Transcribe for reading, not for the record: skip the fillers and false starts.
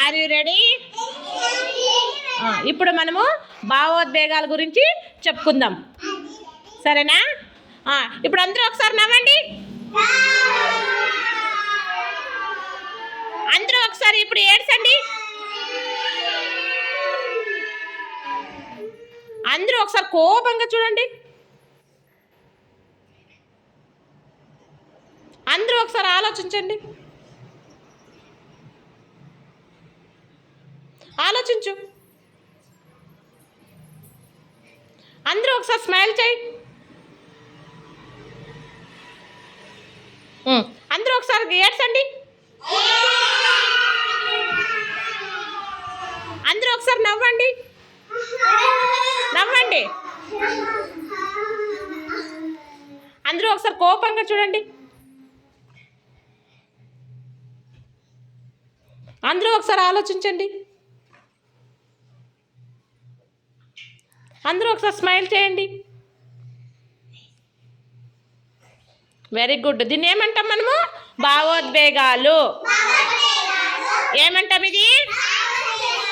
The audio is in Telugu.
Are you ready? ఇప్పుడు మనము భావోద్వేగాల గురించి చెప్పుకుందాం, సరేనా? ఇప్పుడు అందరూ ఒకసారి నవ్వండి. అందరూ ఒకసారి ఇప్పుడు ఏడ్చండి. అందరూ ఒకసారి కోపంగా చూడండి. అందరూ ఒకసారి ఆలోచించండి. ఆలోచించు. అందరూ ఒకసారి స్మైల్ చేయి. అందరూ ఒకసారి ఏడ్చండి. అందరూ ఒకసారి నవ్వండి. నవ్వండి. అందరూ ఒకసారి కోపంగా చూడండి. అందరూ ఒకసారి ఆలోచించండి. అందరూ ఒకసారి స్మైల్ చేయండి. Very good. దీన్ని ఏమంటాం మనము? భావోద్వేగాలు. ఏమంటాం ఇది?